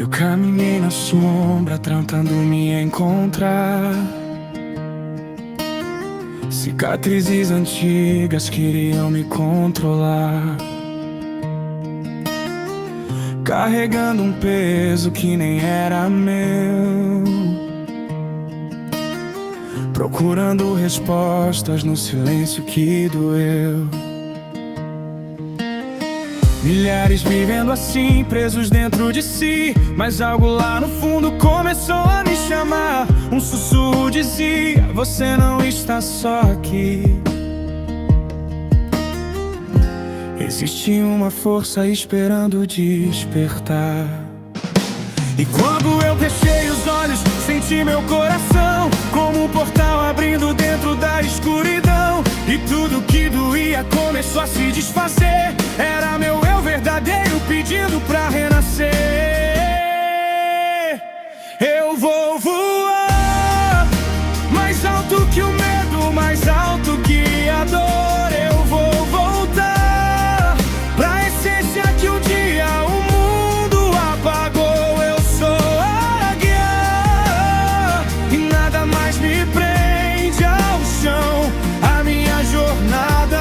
Eu caminhei na sombra tentando me encontrar. Cicatrizes antigas queriam me controlar, carregando um peso que nem era meu, procurando respostas no silêncio que doeu. Milhares vivendo assim, presos dentro de si, mas algo lá no fundo começou a me chamar. Um sussurro dizia: você não está só aqui. Existe uma força esperando despertar. E quando eu fechei os olhos, senti meu coração como um portal abrindo dentro da escuridão. E tudo que doía começou a se desfazer. Era meu eu verdadeiro pedindo pra renascer. Eu vou voar mais alto que o medo, mais alto que a dor. Eu vou voltar pra essência que um dia o mundo apagou. Eu sou águia e nada mais me prende ao chão. A minha jornada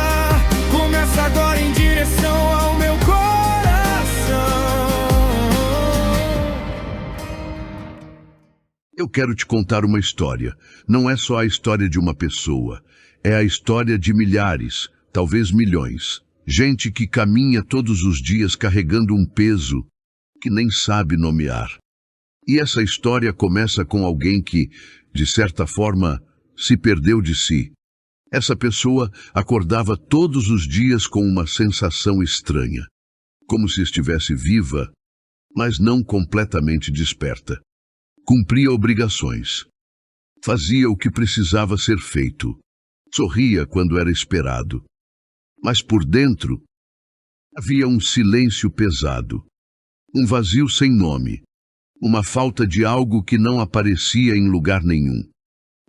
começa agora em direção ao meu coração. Eu quero te contar uma história. Não é só a história de uma pessoa. É a história de milhares, talvez milhões. Gente que caminha todos os dias carregando um peso que nem sabe nomear. E essa história começa com alguém que, de certa forma, se perdeu de si. Essa pessoa acordava todos os dias com uma sensação estranha, como se estivesse viva, mas não completamente desperta. Cumpria obrigações. Fazia o que precisava ser feito. Sorria quando era esperado. Mas por dentro havia um silêncio pesado, um vazio sem nome, uma falta de algo que não aparecia em lugar nenhum.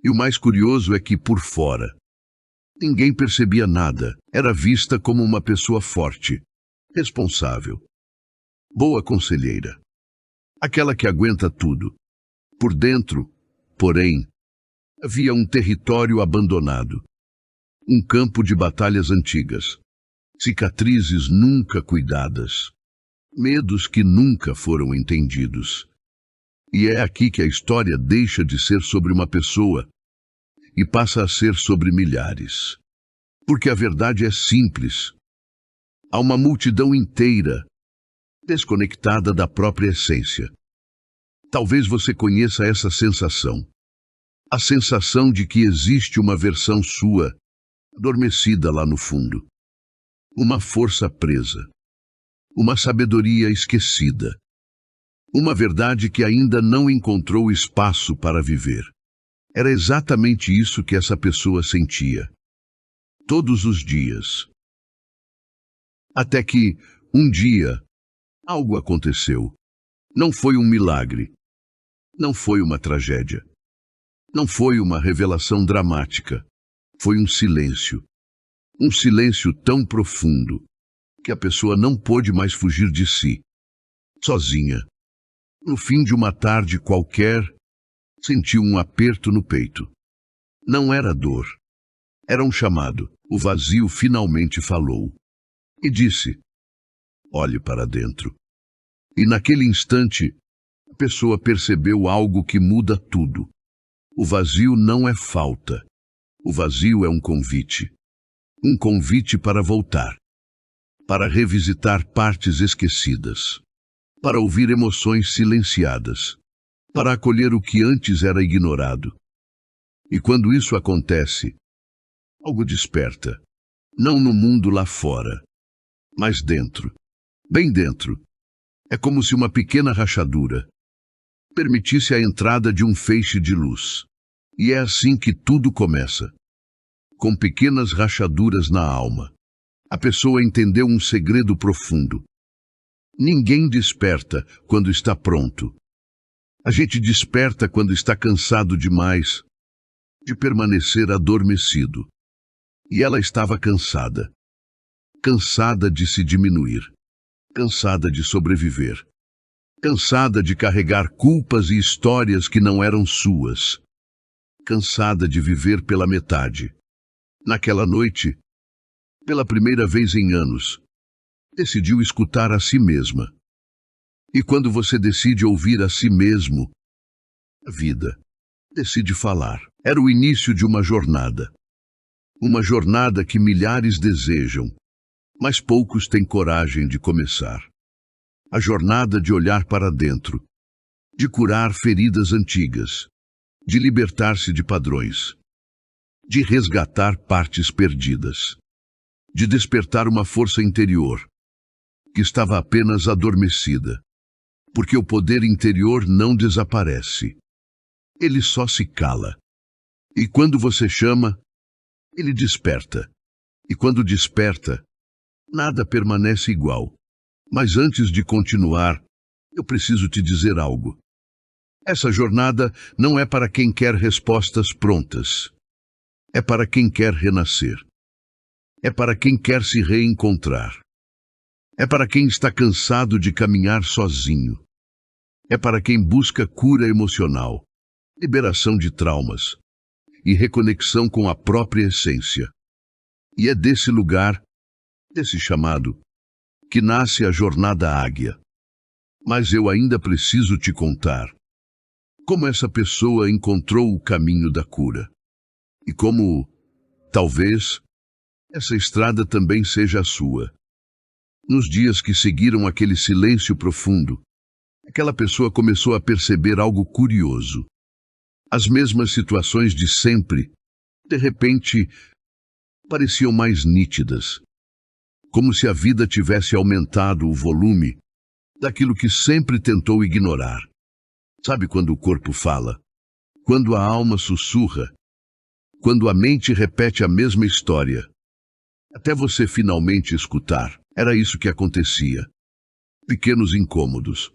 E o mais curioso é que, por fora, ninguém percebia nada. Era vista como uma pessoa forte, responsável, boa conselheira, aquela que aguenta tudo. Por dentro, porém, havia um território abandonado, um campo de batalhas antigas, cicatrizes nunca cuidadas, medos que nunca foram entendidos. E é aqui que a história deixa de ser sobre uma pessoa e passa a ser sobre milhares. Porque a verdade é simples. Há uma multidão inteira, desconectada da própria essência. Talvez você conheça essa sensação. A sensação de que existe uma versão sua, adormecida lá no fundo. Uma força presa. Uma sabedoria esquecida. Uma verdade que ainda não encontrou espaço para viver. Era exatamente isso que essa pessoa sentia. Todos os dias. Até que, um dia, algo aconteceu. Não foi um milagre. Não foi uma tragédia. Não foi uma revelação dramática. Foi um silêncio. Um silêncio tão profundo que a pessoa não pôde mais fugir de si. Sozinha. No fim de uma tarde qualquer, sentiu um aperto no peito. Não era dor. Era um chamado. O vazio finalmente falou. E disse: olhe para dentro. E naquele instante, a pessoa percebeu algo que muda tudo. O vazio não é falta. O vazio é um convite. Um convite para voltar. Para revisitar partes esquecidas. Para ouvir emoções silenciadas. Para acolher o que antes era ignorado. E quando isso acontece, algo desperta. Não no mundo lá fora, mas dentro. Bem dentro. É como se uma pequena rachadura permitisse a entrada de um feixe de luz. E é assim que tudo começa. Com pequenas rachaduras na alma. A pessoa entendeu um segredo profundo. Ninguém desperta quando está pronto. A gente desperta quando está cansado demais de permanecer adormecido. E ela estava cansada. Cansada de se diminuir. Cansada de sobreviver. cansada de carregar culpas e histórias que não eram suas, cansada de viver pela metade. Naquela noite, pela primeira vez em anos, decidiu escutar a si mesma. E quando você decide ouvir a si mesmo, a vida decide falar. Era o início de uma jornada. Uma jornada que milhares desejam, mas poucos têm coragem de começar. A jornada de olhar para dentro, de curar feridas antigas, de libertar-se de padrões, de resgatar partes perdidas, de despertar uma força interior que estava apenas adormecida, porque o poder interior não desaparece. Ele só se cala. E quando você chama, ele desperta. E quando desperta, nada permanece igual. Mas antes de continuar, eu preciso te dizer algo. Essa jornada não é para quem quer respostas prontas. É para quem quer renascer. É para quem quer se reencontrar. É para quem está cansado de caminhar sozinho. É para quem busca cura emocional, liberação de traumas e reconexão com a própria essência. E é desse lugar, desse chamado, que nasce a Jornada Águia. Mas eu ainda preciso te contar como essa pessoa encontrou o caminho da cura. E como, talvez, essa estrada também seja a sua. Nos dias que seguiram aquele silêncio profundo, aquela pessoa começou a perceber algo curioso. As mesmas situações de sempre, de repente, pareciam mais nítidas. Como se a vida tivesse aumentado o volume daquilo que sempre tentou ignorar. Sabe quando o corpo fala? Quando a alma sussurra? Quando a mente repete a mesma história? Até você finalmente escutar. Era isso que acontecia. Pequenos incômodos,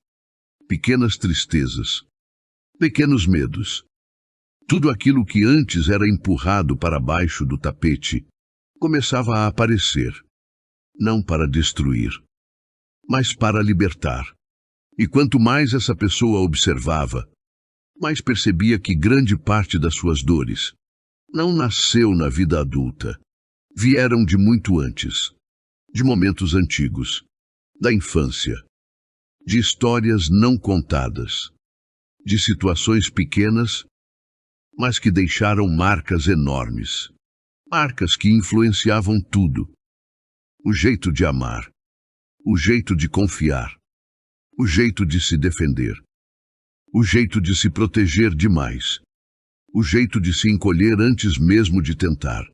pequenas tristezas, pequenos medos. Tudo aquilo que antes era empurrado para baixo do tapete começava a aparecer, não para destruir, mas para libertar. E quanto mais essa pessoa observava, mais percebia que grande parte das suas dores não nasceu na vida adulta, vieram de muito antes, de momentos antigos, da infância, de histórias não contadas, de situações pequenas, mas que deixaram marcas enormes, marcas que influenciavam tudo. O jeito de amar, o jeito de confiar, o jeito de se defender, o jeito de se proteger demais, o jeito de se encolher antes mesmo de tentar.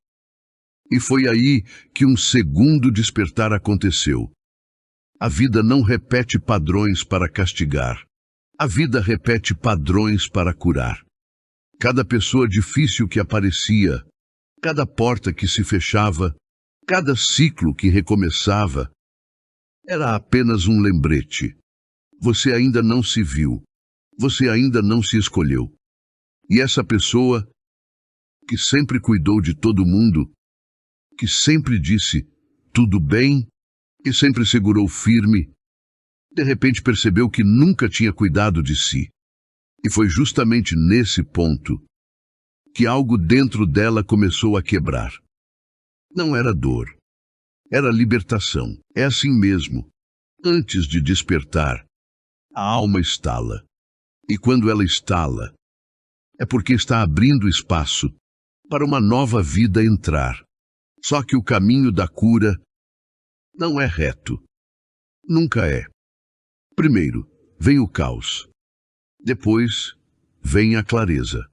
E foi aí que um segundo despertar aconteceu. A vida não repete padrões para castigar. A vida repete padrões para curar. Cada pessoa difícil que aparecia, cada porta que se fechava, cada ciclo que recomeçava, era apenas um lembrete. Você ainda não se viu. Você ainda não se escolheu. E essa pessoa, que sempre cuidou de todo mundo, que sempre disse tudo bem e sempre segurou firme, de repente percebeu que nunca tinha cuidado de si. E foi justamente nesse ponto que algo dentro dela começou a quebrar. Não era dor, era libertação. É assim mesmo. Antes de despertar, a alma estala. E quando ela estala, é porque está abrindo espaço para uma nova vida entrar. Só que o caminho da cura não é reto. Nunca é. Primeiro, vem o caos. Depois, vem a clareza.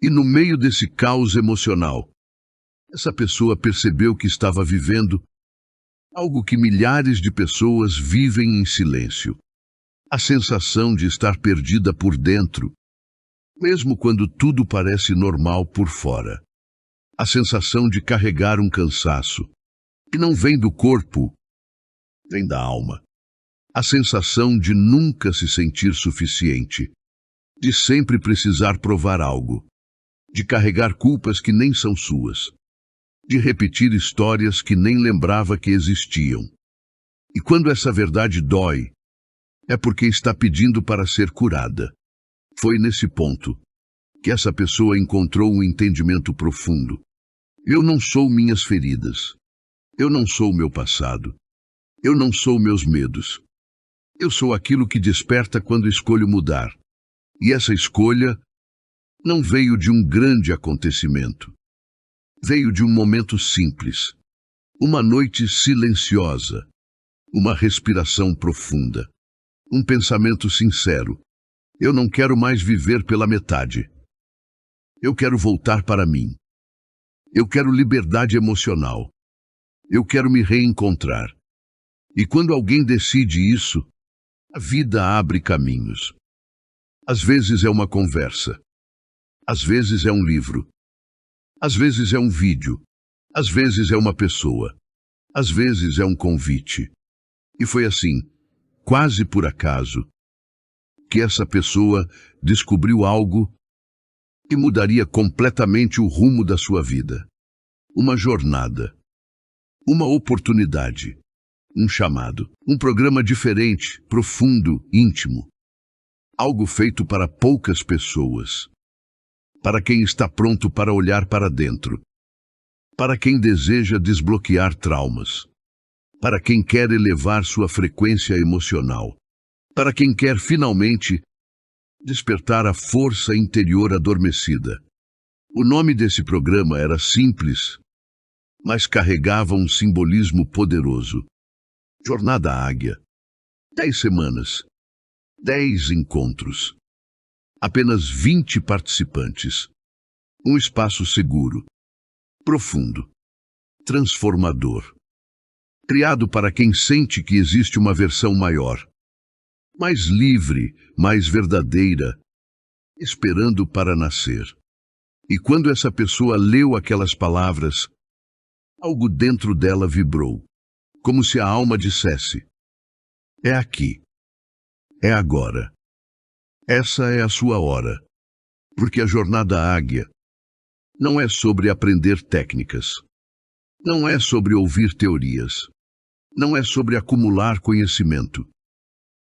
E no meio desse caos emocional, essa pessoa percebeu que estava vivendo algo que milhares de pessoas vivem em silêncio. A sensação de estar perdida por dentro, mesmo quando tudo parece normal por fora. A sensação de carregar um cansaço, que não vem do corpo, vem da alma. A sensação de nunca se sentir suficiente, de sempre precisar provar algo, de carregar culpas que nem são suas, de repetir histórias que nem lembrava que existiam. E quando essa verdade dói, é porque está pedindo para ser curada. Foi nesse ponto que essa pessoa encontrou um entendimento profundo. Eu não sou minhas feridas. Eu não sou meu passado. Eu não sou meus medos. Eu sou aquilo que desperta quando escolho mudar. E essa escolha não veio de um grande acontecimento. Veio de um momento simples. Uma noite silenciosa. Uma respiração profunda. Um pensamento sincero. Eu não quero mais viver pela metade. Eu quero voltar para mim. Eu quero liberdade emocional. Eu quero me reencontrar. E quando alguém decide isso, a vida abre caminhos. Às vezes é uma conversa. Às vezes é um livro. Às vezes é um vídeo. Às vezes é uma pessoa. Às vezes é um convite. E foi assim, quase por acaso, que essa pessoa descobriu algo que mudaria completamente o rumo da sua vida. Uma jornada. Uma oportunidade. Um chamado. Um programa diferente, profundo, íntimo. Algo feito para poucas pessoas. Para quem está pronto para olhar para dentro. Para quem deseja desbloquear traumas. Para quem quer elevar sua frequência emocional. Para quem quer finalmente despertar a força interior adormecida. O nome desse programa era simples, mas carregava um simbolismo poderoso. Jornada Águia. 10 semanas. 10 encontros. Apenas 20 participantes. Um espaço seguro. Profundo. Transformador. Criado para quem sente que existe uma versão maior. Mais livre, mais verdadeira, esperando para nascer. E quando essa pessoa leu aquelas palavras, algo dentro dela vibrou, como se a alma dissesse: é aqui, é agora, essa é a sua hora, porque a jornada Águia não é sobre aprender técnicas, não é sobre ouvir teorias, não é sobre acumular conhecimento.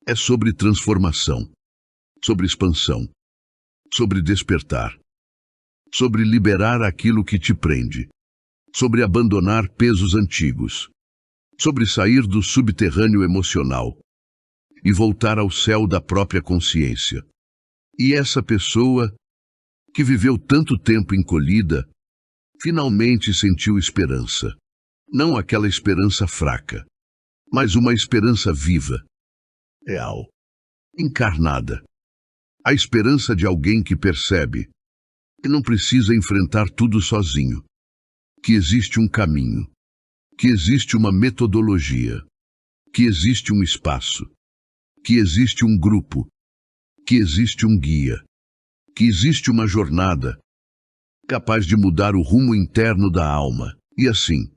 É sobre transformação, sobre expansão, sobre despertar, sobre liberar aquilo que te prende, sobre abandonar pesos antigos, sobre sair do subterrâneo emocional e voltar ao céu da própria consciência. E essa pessoa, que viveu tanto tempo encolhida, finalmente sentiu esperança. Não aquela esperança fraca, mas uma esperança viva. Real, encarnada. A esperança de alguém que percebe que não precisa enfrentar tudo sozinho, que existe um caminho, que existe uma metodologia, que existe um espaço, que existe um grupo, que existe um guia, que existe uma jornada capaz de mudar o rumo interno da alma. E assim,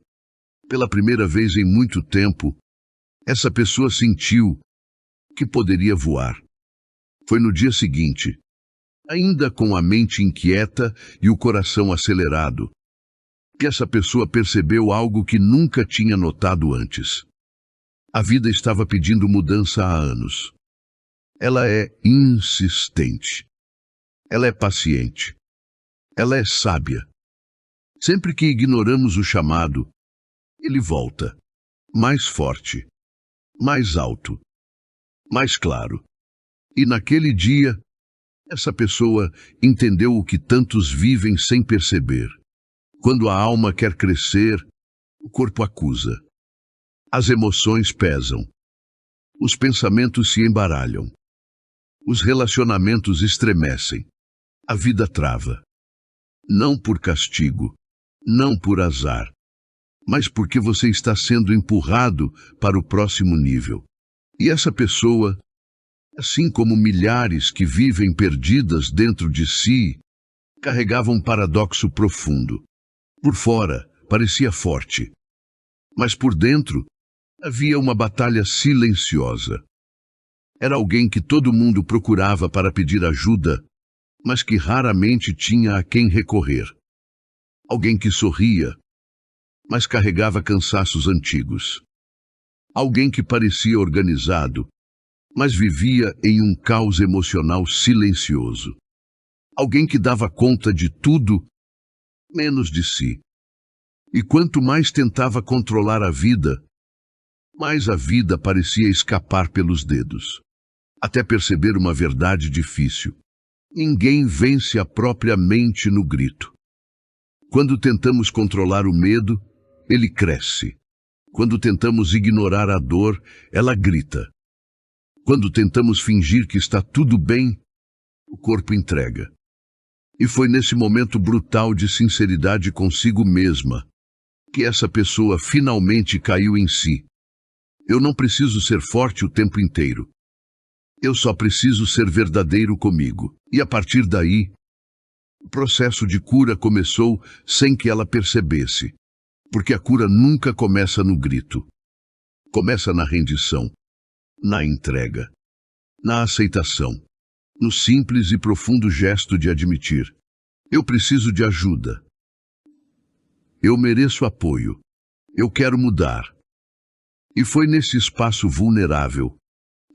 pela primeira vez em muito tempo, essa pessoa sentiu que poderia voar. Foi no dia seguinte, ainda com a mente inquieta e o coração acelerado, que essa pessoa percebeu algo que nunca tinha notado antes. A vida estava pedindo mudança há anos. Ela é insistente. Ela é paciente. Ela é sábia. Sempre que ignoramos o chamado, ele volta, mais forte, mais alto, mais claro. E naquele dia, essa pessoa entendeu o que tantos vivem sem perceber. Quando a alma quer crescer, o corpo acusa. As emoções pesam. Os pensamentos se embaralham. Os relacionamentos estremecem. A vida trava. Não por castigo, não por azar, mas porque você está sendo empurrado para o próximo nível. E essa pessoa, assim como milhares que vivem perdidas dentro de si, carregava um paradoxo profundo. Por fora, parecia forte, mas por dentro, havia uma batalha silenciosa. Era alguém que todo mundo procurava para pedir ajuda, mas que raramente tinha a quem recorrer. Alguém que sorria, mas carregava cansaços antigos. Alguém que parecia organizado, mas vivia em um caos emocional silencioso. Alguém que dava conta de tudo, menos de si. E quanto mais tentava controlar a vida, mais a vida parecia escapar pelos dedos. Até perceber uma verdade difícil. Ninguém vence a própria mente no grito. Quando tentamos controlar o medo, ele cresce. Quando tentamos ignorar a dor, ela grita. Quando tentamos fingir que está tudo bem, o corpo entrega. E foi nesse momento brutal de sinceridade consigo mesma que essa pessoa finalmente caiu em si. Eu não preciso ser forte o tempo inteiro. Eu só preciso ser verdadeiro comigo. E a partir daí, o processo de cura começou sem que ela percebesse. Porque a cura nunca começa no grito. Começa na rendição, na entrega, na aceitação, no simples e profundo gesto de admitir: eu preciso de ajuda. Eu mereço apoio. Eu quero mudar. E foi nesse espaço vulnerável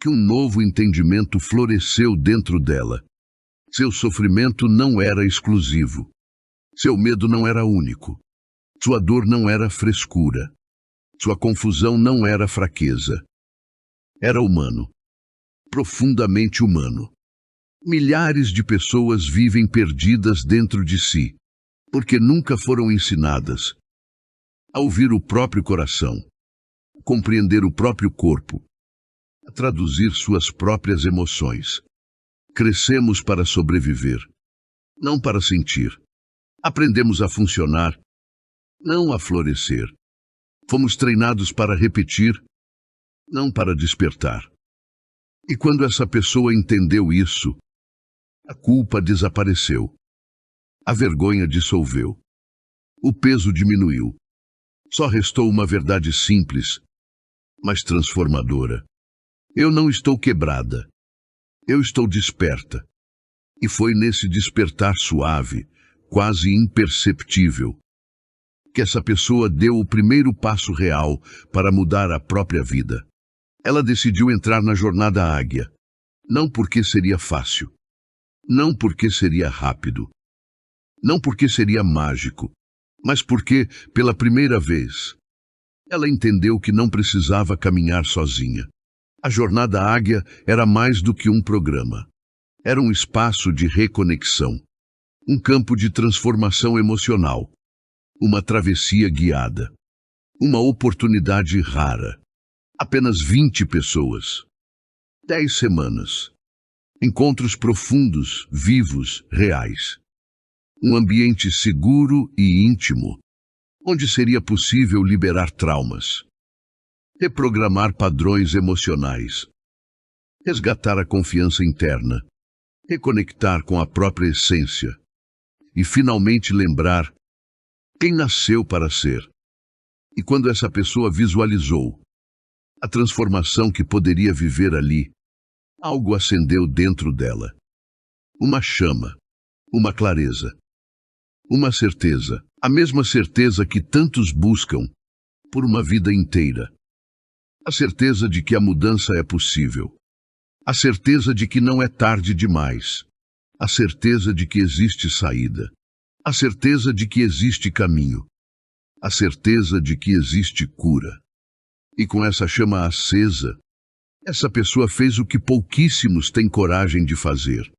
que um novo entendimento floresceu dentro dela. Seu sofrimento não era exclusivo. Seu medo não era único. Sua dor não era frescura. Sua confusão não era fraqueza. Era humano. Profundamente humano. Milhares de pessoas vivem perdidas dentro de si, porque nunca foram ensinadas a ouvir o próprio coração, a compreender o próprio corpo, a traduzir suas próprias emoções. Crescemos para sobreviver, não para sentir. Aprendemos a funcionar, não a florescer. Fomos treinados para repetir, não para despertar. E quando essa pessoa entendeu isso, a culpa desapareceu. A vergonha dissolveu. O peso diminuiu. Só restou uma verdade simples, mas transformadora. Eu não estou quebrada. Eu estou desperta. E foi nesse despertar suave, quase imperceptível, que essa pessoa deu o primeiro passo real para mudar a própria vida. Ela decidiu entrar na jornada Águia. Não porque seria fácil. Não porque seria rápido. Não porque seria mágico. Mas porque, pela primeira vez, ela entendeu que não precisava caminhar sozinha. A jornada Águia era mais do que um programa. Era um espaço de reconexão. Um campo de transformação emocional. Uma travessia guiada. Uma oportunidade rara. Apenas 20 pessoas. 10 semanas. Encontros profundos, vivos, reais. Um ambiente seguro e íntimo, onde seria possível liberar traumas, reprogramar padrões emocionais, resgatar a confiança interna, reconectar com a própria essência e finalmente lembrar quem nasceu para ser. E quando essa pessoa visualizou a transformação que poderia viver ali, algo acendeu dentro dela. Uma chama, uma clareza, uma certeza, a mesma certeza que tantos buscam por uma vida inteira. A certeza de que a mudança é possível. A certeza de que não é tarde demais. A certeza de que existe saída. A certeza de que existe caminho. A certeza de que existe cura. E com essa chama acesa, essa pessoa fez o que pouquíssimos têm coragem de fazer.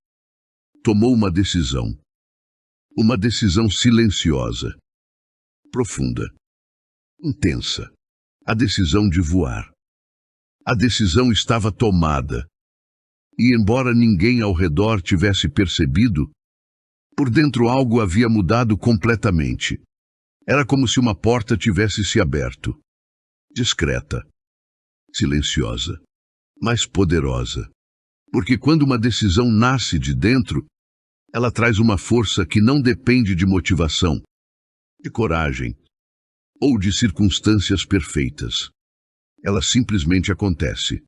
Tomou uma decisão. Uma decisão silenciosa, profunda, intensa. A decisão de voar. A decisão estava tomada. E embora ninguém ao redor tivesse percebido, por dentro algo havia mudado completamente. Era como se uma porta tivesse se aberto. Discreta, silenciosa, mas poderosa. Porque quando uma decisão nasce de dentro, ela traz uma força que não depende de motivação, de coragem ou de circunstâncias perfeitas. Ela simplesmente acontece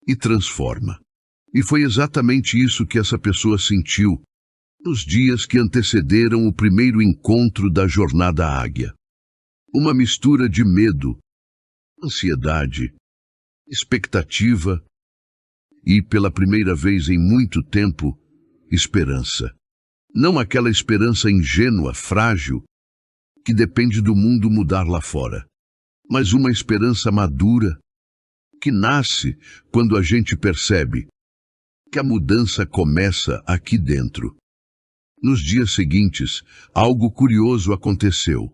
e transforma. E foi exatamente isso que essa pessoa sentiu nos dias que antecederam o primeiro encontro da jornada Águia. Uma mistura de medo, ansiedade, expectativa e, pela primeira vez em muito tempo, esperança. Não aquela esperança ingênua, frágil, que depende do mundo mudar lá fora, mas uma esperança madura, que nasce quando a gente percebe que a mudança começa aqui dentro. Nos dias seguintes, algo curioso aconteceu.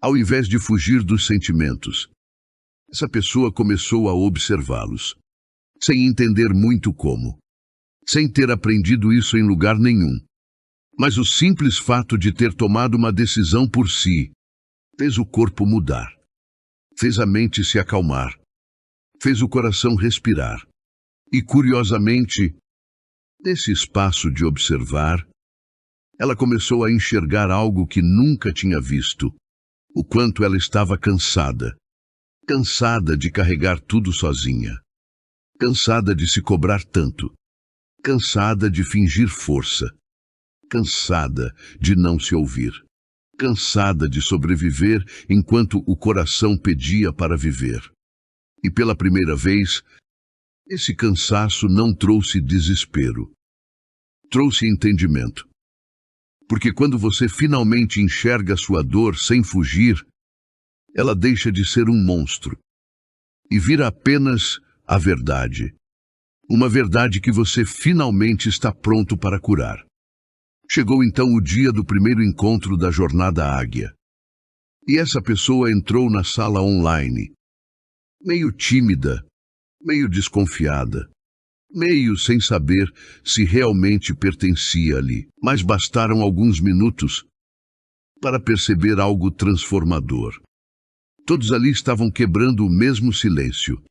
Ao invés de fugir dos sentimentos, essa pessoa começou a observá-los, sem entender muito como, sem ter aprendido isso em lugar nenhum. Mas o simples fato de ter tomado uma decisão por si fez o corpo mudar, fez a mente se acalmar, fez o coração respirar. E, curiosamente, nesse espaço de observar, ela começou a enxergar algo que nunca tinha visto. O quanto ela estava cansada. Cansada de carregar tudo sozinha. Cansada de se cobrar tanto. Cansada de fingir força. Cansada de não se ouvir. Cansada de sobreviver enquanto o coração pedia para viver. E pela primeira vez, esse cansaço não trouxe desespero. Trouxe entendimento. Porque quando você finalmente enxerga sua dor sem fugir, ela deixa de ser um monstro e vira apenas a verdade. Uma verdade que você finalmente está pronto para curar. Chegou então o dia do primeiro encontro da Jornada Águia. E essa pessoa entrou na sala online, meio tímida, meio desconfiada, meio sem saber se realmente pertencia ali. Mas bastaram alguns minutos para perceber algo transformador. Todos ali estavam quebrando o mesmo silêncio.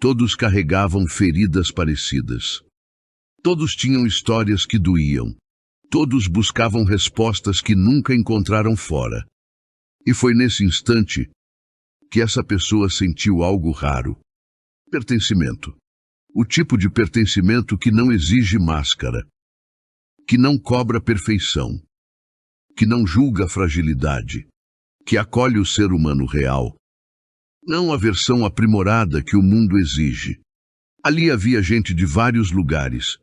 Todos carregavam feridas parecidas. Todos tinham histórias que doíam. Todos buscavam respostas que nunca encontraram fora. E foi nesse instante que essa pessoa sentiu algo raro. Pertencimento. O tipo de pertencimento que não exige máscara, que não cobra perfeição, que não julga fragilidade, que acolhe o ser humano real, não a versão aprimorada que o mundo exige. Ali havia gente de vários lugares,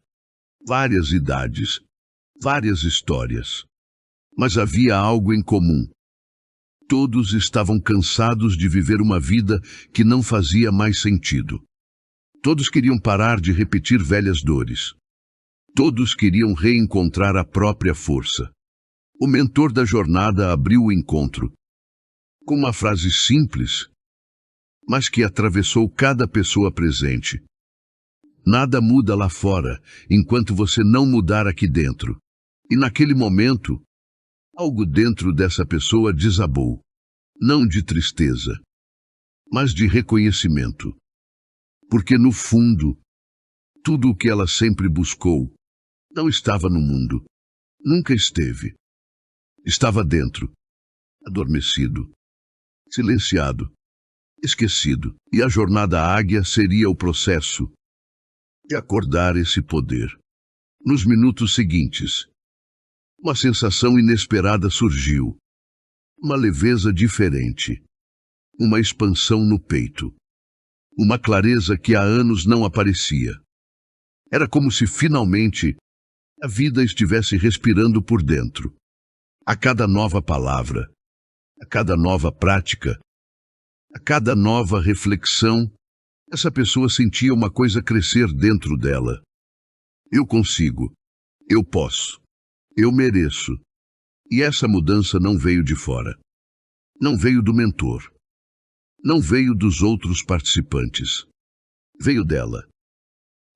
várias idades, várias histórias, mas havia algo em comum. Todos estavam cansados de viver uma vida que não fazia mais sentido. Todos queriam parar de repetir velhas dores. Todos queriam reencontrar a própria força. O mentor da jornada abriu o encontro com uma frase simples, mas que atravessou cada pessoa presente. Nada muda lá fora enquanto você não mudar aqui dentro. E naquele momento, algo dentro dessa pessoa desabou. Não de tristeza, mas de reconhecimento. Porque no fundo, tudo o que ela sempre buscou não estava no mundo. Nunca esteve. Estava dentro, adormecido, silenciado, esquecido. E a jornada águia seria o processo de acordar esse poder. Nos minutos seguintes, uma sensação inesperada surgiu. Uma leveza diferente. Uma expansão no peito. Uma clareza que há anos não aparecia. Era como se finalmente a vida estivesse respirando por dentro. A cada nova palavra, a cada nova prática, a cada nova reflexão, essa pessoa sentia uma coisa crescer dentro dela. Eu consigo. Eu posso. Eu mereço. E essa mudança não veio de fora. Não veio do mentor. Não veio dos outros participantes. Veio dela.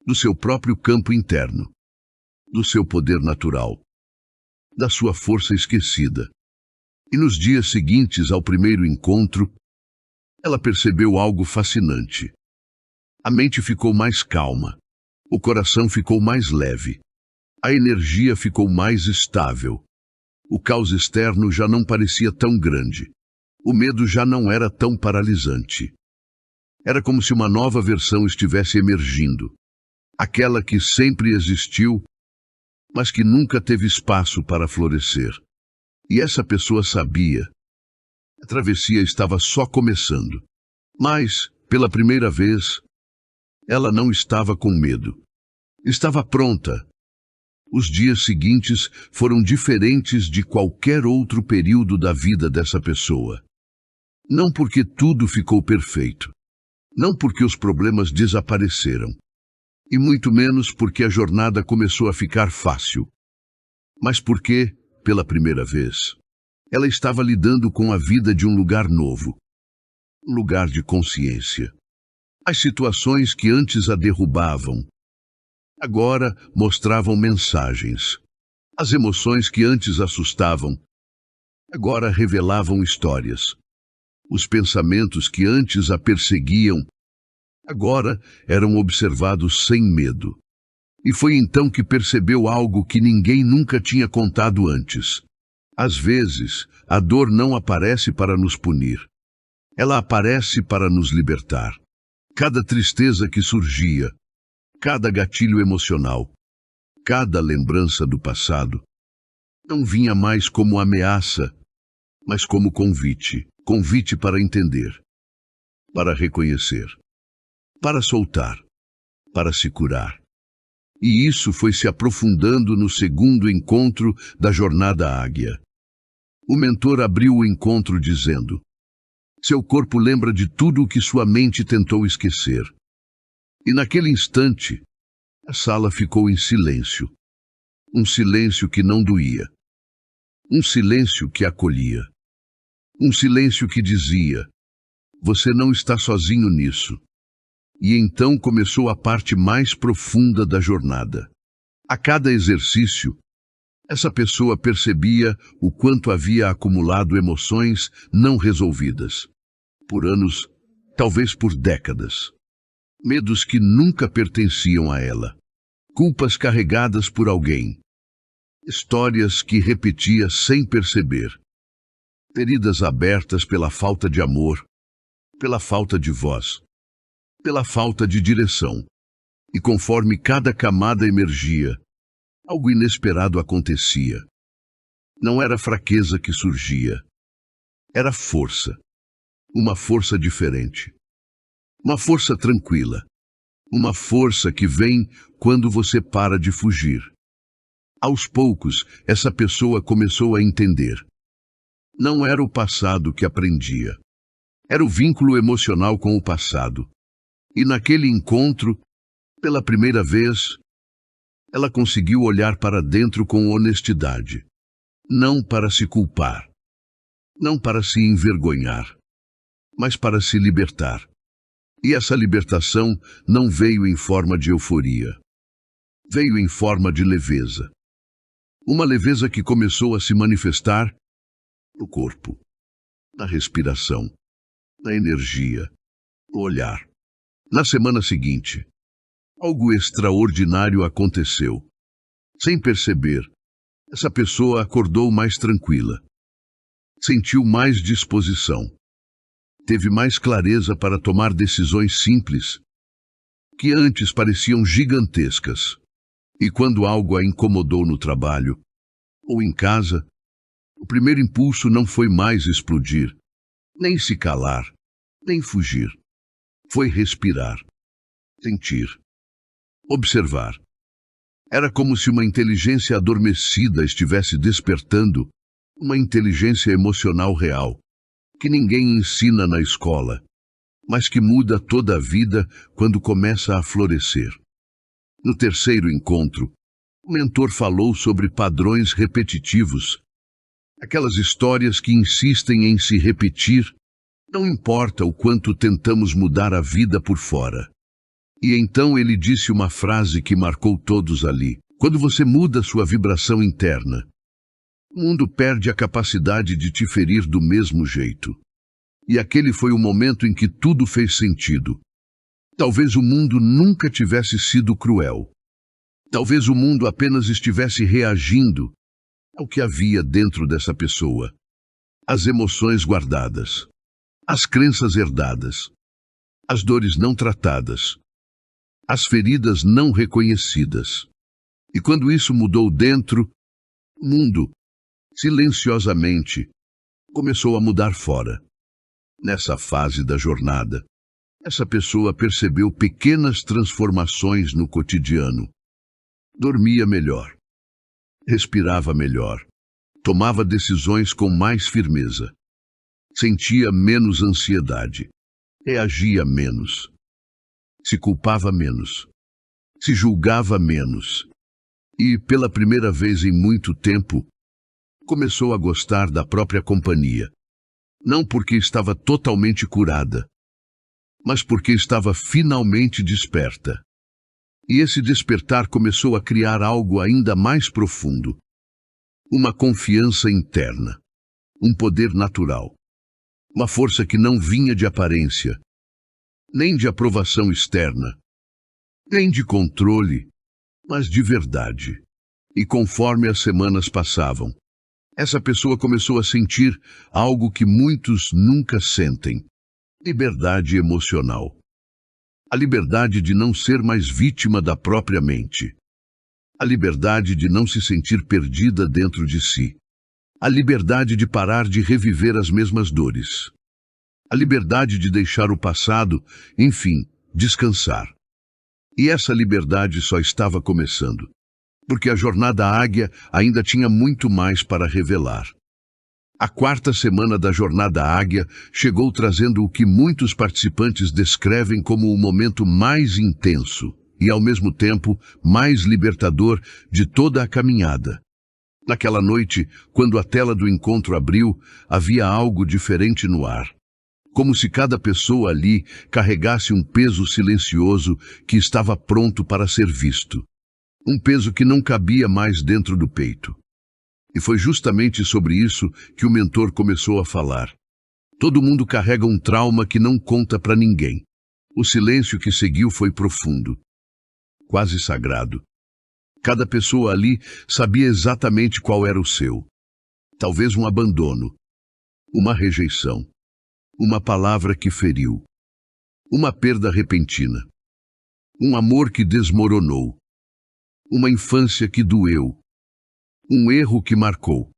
Do seu próprio campo interno. Do seu poder natural. Da sua força esquecida. E nos dias seguintes ao primeiro encontro, ela percebeu algo fascinante. A mente ficou mais calma. O coração ficou mais leve. A energia ficou mais estável. O caos externo já não parecia tão grande. O medo já não era tão paralisante. Era como se uma nova versão estivesse emergindo. Aquela que sempre existiu, mas que nunca teve espaço para florescer. E essa pessoa sabia. A travessia estava só começando. Mas, pela primeira vez, Ela não estava com medo. Estava pronta. Os dias seguintes foram diferentes de qualquer outro período da vida dessa pessoa. Não porque tudo ficou perfeito. Não porque os problemas desapareceram. E muito menos porque a jornada começou a ficar fácil. Mas porque, pela primeira vez, ela estava lidando com a vida de um lugar novo. Um lugar de consciência. As situações que antes a derrubavam, agora mostravam mensagens. As emoções que antes assustavam, agora revelavam histórias. Os pensamentos que antes a perseguiam, agora eram observados sem medo. E foi então que percebeu algo que ninguém nunca tinha contado antes. Às vezes, a dor não aparece para nos punir. Ela aparece para nos libertar. Cada tristeza que surgia, cada gatilho emocional, cada lembrança do passado, não vinha mais como ameaça, mas como convite. Convite para entender, para reconhecer, para soltar, para se curar. E isso foi se aprofundando no segundo encontro da Jornada Águia. O mentor abriu o encontro dizendo: seu corpo lembra de tudo o que sua mente tentou esquecer. E naquele instante, a sala ficou em silêncio. Um silêncio que não doía. Um silêncio que acolhia. Um silêncio que dizia: você não está sozinho nisso. E então começou a parte mais profunda da jornada. A cada exercício, essa pessoa percebia o quanto havia acumulado emoções não resolvidas. Por anos, talvez por décadas. Medos que nunca pertenciam a ela. Culpas carregadas por alguém. Histórias que repetia sem perceber. Feridas abertas pela falta de amor, pela falta de voz, pela falta de direção. E conforme cada camada emergia, algo inesperado acontecia. Não era fraqueza que surgia. Era força. Uma força diferente. Uma força tranquila. Uma força que vem quando você para de fugir. Aos poucos, essa pessoa começou a entender. Não era o passado que aprendia. Era o vínculo emocional com o passado. E naquele encontro, pela primeira vez, ela conseguiu olhar para dentro com honestidade. Não para se culpar. Não para se envergonhar. Mas para se libertar. E essa libertação não veio em forma de euforia. Veio em forma de leveza. Uma leveza que começou a se manifestar no corpo, na respiração, na energia, no olhar. Na semana seguinte, algo extraordinário aconteceu. Sem perceber, essa pessoa acordou mais tranquila. Sentiu mais disposição. Teve mais clareza para tomar decisões simples, que antes pareciam gigantescas. E quando algo a incomodou no trabalho, ou em casa, o primeiro impulso não foi mais explodir, nem se calar, nem fugir. Foi respirar, sentir, observar. Era como se uma inteligência adormecida estivesse despertando, uma inteligência emocional real, que ninguém ensina na escola, mas que muda toda a vida quando começa a florescer. No terceiro encontro, o mentor falou sobre padrões repetitivos, aquelas histórias que insistem em se repetir, não importa o quanto tentamos mudar a vida por fora. E então ele disse uma frase que marcou todos ali: quando você muda sua vibração interna, o mundo perde a capacidade de te ferir do mesmo jeito. E aquele foi o momento em que tudo fez sentido. Talvez o mundo nunca tivesse sido cruel. Talvez o mundo apenas estivesse reagindo ao que havia dentro dessa pessoa. As emoções guardadas, as crenças herdadas, as dores não tratadas, as feridas não reconhecidas. E quando isso mudou dentro, o mundo, silenciosamente, começou a mudar fora. Nessa fase da jornada, Essa pessoa percebeu pequenas transformações no cotidiano. Dormia melhor, respirava melhor, tomava decisões com mais firmeza, sentia menos ansiedade, reagia menos, se culpava menos, se julgava menos e, pela primeira vez em muito tempo, começou a gostar da própria companhia. Não porque estava totalmente curada, mas porque estava finalmente desperta. E esse despertar começou a criar algo ainda mais profundo. Uma confiança interna, um poder natural, uma força que não vinha de aparência, nem de aprovação externa, nem de controle, mas de verdade. E conforme as semanas passavam, essa pessoa começou a sentir algo que muitos nunca sentem: liberdade emocional. A liberdade de não ser mais vítima da própria mente. A liberdade de não se sentir perdida dentro de si. A liberdade de parar de reviver as mesmas dores. A liberdade de deixar o passado, enfim, descansar. E essa liberdade só estava começando, porque a jornada Águia ainda tinha muito mais para revelar. A quarta semana da Jornada Águia chegou trazendo o que muitos participantes descrevem como o momento mais intenso e, ao mesmo tempo, mais libertador de toda a caminhada. Naquela noite, quando a tela do encontro abriu, havia algo diferente no ar. Como se cada pessoa ali carregasse um peso silencioso que estava pronto para ser visto. Um peso que não cabia mais dentro do peito. E foi justamente sobre isso que o mentor começou a falar. Todo mundo carrega um trauma que não conta para ninguém. O silêncio que seguiu foi profundo, quase sagrado. Cada pessoa ali sabia exatamente qual era o seu. Talvez um abandono, uma rejeição, uma palavra que feriu, uma perda repentina, um amor que desmoronou, uma infância que doeu, um erro que marcou,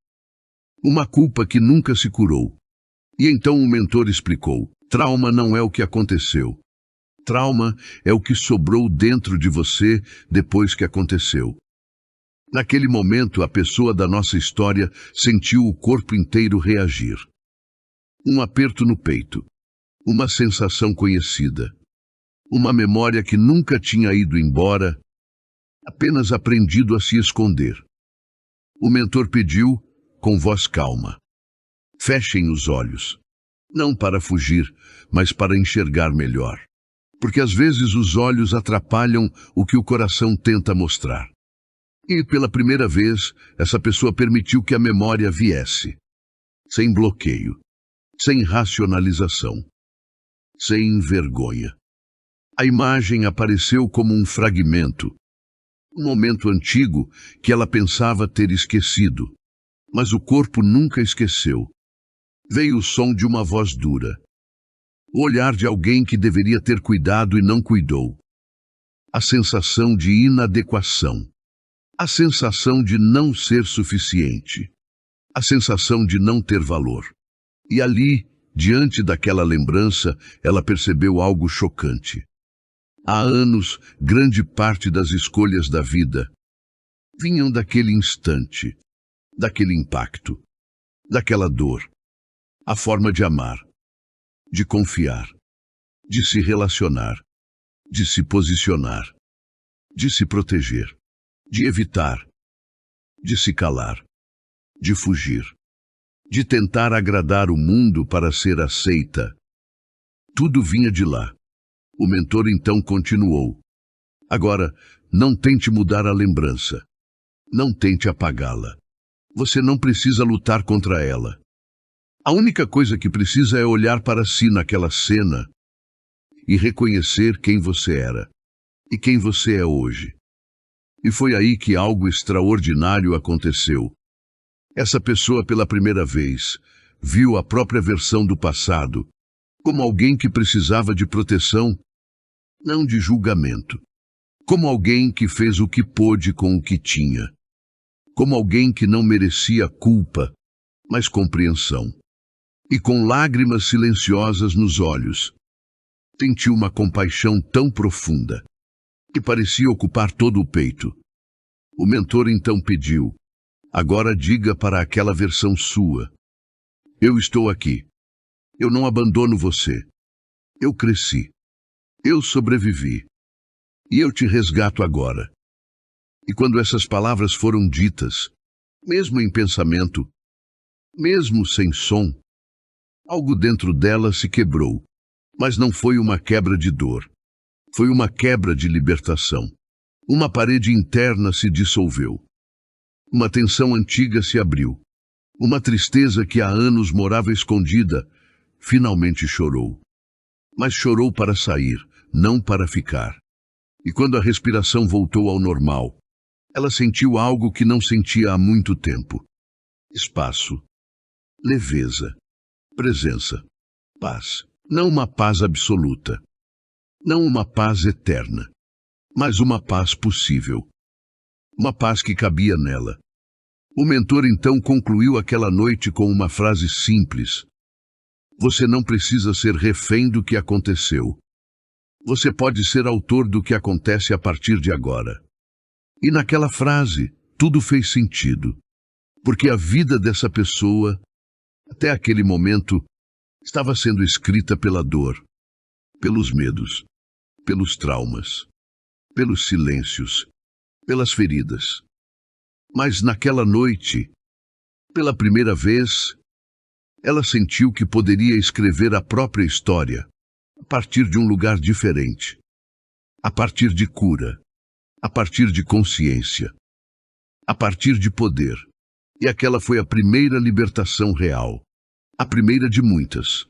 uma culpa que nunca se curou. E então o mentor explicou: trauma não é o que aconteceu. Trauma é o que sobrou dentro de você depois que aconteceu. Naquele momento, a pessoa da nossa história sentiu o corpo inteiro reagir. Um aperto no peito, uma sensação conhecida, uma memória que nunca tinha ido embora, apenas aprendido a se esconder. O mentor pediu, com voz calma: fechem os olhos, não para fugir, mas para enxergar melhor. Porque às vezes os olhos atrapalham o que o coração tenta mostrar. E pela primeira vez, essa pessoa permitiu que a memória viesse. Sem bloqueio, sem racionalização, sem vergonha. A imagem apareceu como um fragmento. Um momento antigo que ela pensava ter esquecido, mas o corpo nunca esqueceu. Veio o som de uma voz dura. O olhar de alguém que deveria ter cuidado e não cuidou. A sensação de inadequação. A sensação de não ser suficiente. A sensação de não ter valor. E ali, diante daquela lembrança, ela percebeu algo chocante. Há anos, grande parte das escolhas da vida vinham daquele instante, daquele impacto, daquela dor. A forma de amar, de confiar, de se relacionar, de se posicionar, de se proteger, de evitar, de se calar, de fugir, de tentar agradar o mundo para ser aceita. Tudo vinha de lá. O mentor então continuou: agora, não tente mudar a lembrança. Não tente apagá-la. Você não precisa lutar contra ela. A única coisa que precisa é olhar para si naquela cena e reconhecer quem você era e quem você é hoje. E foi aí que algo extraordinário aconteceu. Essa pessoa, pela primeira vez, viu a própria versão do passado como alguém que precisava de proteção, não de julgamento. Como alguém que fez o que pôde com o que tinha. Como alguém que não merecia culpa, mas compreensão. E com lágrimas silenciosas nos olhos, Sentiu uma compaixão tão profunda que parecia ocupar todo o peito. O mentor então pediu: agora diga para aquela versão sua: eu estou aqui. Eu não abandono você. Eu cresci. Eu sobrevivi. E eu te resgato agora. E quando essas palavras foram ditas, mesmo em pensamento, mesmo sem som, algo dentro dela se quebrou. Mas não foi uma quebra de dor. Foi uma quebra de libertação. Uma parede interna se dissolveu. Uma tensão antiga se abriu. Uma tristeza que há anos morava escondida, finalmente chorou. Mas chorou para sair, não para ficar. E quando a respiração voltou ao normal, ela sentiu algo que não sentia há muito tempo. Espaço, leveza, presença, paz. Não uma paz absoluta, não uma paz eterna, mas uma paz possível. Uma paz que cabia nela. O mentor então concluiu aquela noite com uma frase simples: você não precisa ser refém do que aconteceu. Você pode ser autor do que acontece a partir de agora. E naquela frase, tudo fez sentido. Porque a vida dessa pessoa, até aquele momento, estava sendo escrita pela dor, pelos medos, pelos traumas, pelos silêncios, pelas feridas. Mas naquela noite, pela primeira vez, ela sentiu que poderia escrever a própria história, a partir de um lugar diferente, a partir de cura, a partir de consciência, a partir de poder. E aquela foi a primeira libertação real, a primeira de muitas.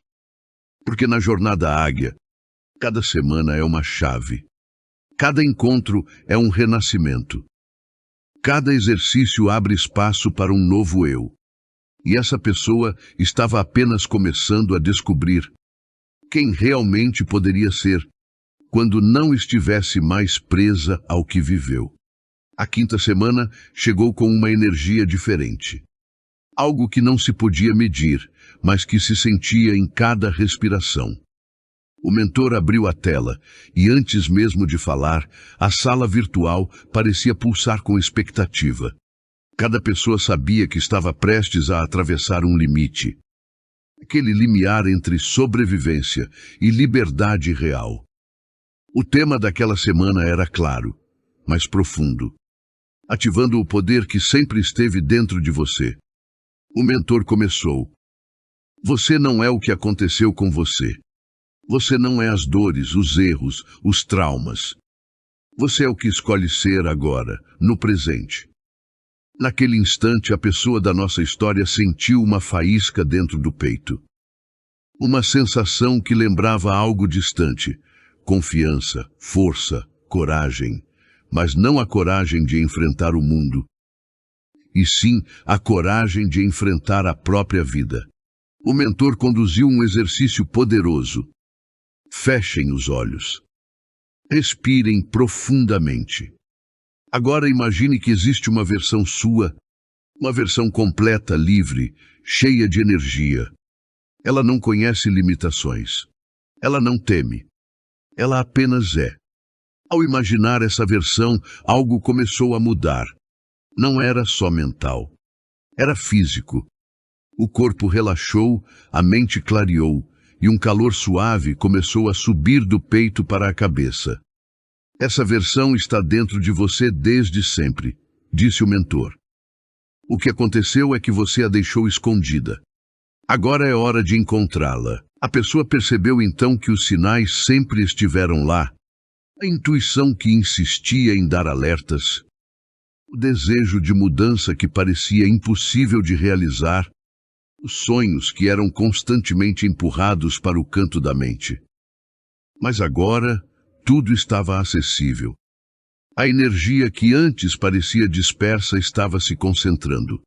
Porque na jornada águia, cada semana é uma chave, cada encontro é um renascimento, cada exercício abre espaço para um novo eu. E essa pessoa estava apenas começando a descobrir quem realmente poderia ser quando não estivesse mais presa ao que viveu. A quinta semana chegou com uma energia diferente. Algo que não se podia medir, mas que se sentia em cada respiração. O mentor abriu a tela e, antes mesmo de falar, a sala virtual parecia pulsar com expectativa. Cada pessoa sabia que estava prestes a atravessar um limite. Aquele limiar entre sobrevivência e liberdade real. O tema daquela semana era claro, mas profundo, ativando o poder que sempre esteve dentro de você. O mentor começou: você não é o que aconteceu com você. Você não é as dores, os erros, os traumas. Você é o que escolhe ser agora, no presente. Naquele instante, a pessoa da nossa história sentiu uma faísca dentro do peito. Uma sensação que lembrava algo distante. Confiança, força, coragem. Mas não a coragem de enfrentar o mundo, e sim a coragem de enfrentar a própria vida. O mentor conduziu um exercício poderoso. Fechem os olhos. Respirem profundamente. Agora imagine que existe uma versão sua, uma versão completa, livre, cheia de energia. Ela não conhece limitações. Ela não teme. Ela apenas é. Ao imaginar essa versão, algo começou a mudar. Não era só mental. Era físico. O corpo relaxou, a mente clareou, e um calor suave começou a subir do peito para a cabeça. Essa versão está dentro de você desde sempre, disse o mentor. O que aconteceu é que você a deixou escondida. Agora é hora de encontrá-la. A pessoa percebeu então que os sinais sempre estiveram lá. A intuição que insistia em dar alertas. O desejo de mudança que parecia impossível de realizar. Os sonhos que eram constantemente empurrados para o canto da mente. Mas agora, tudo estava acessível. A energia que antes parecia dispersa estava se concentrando.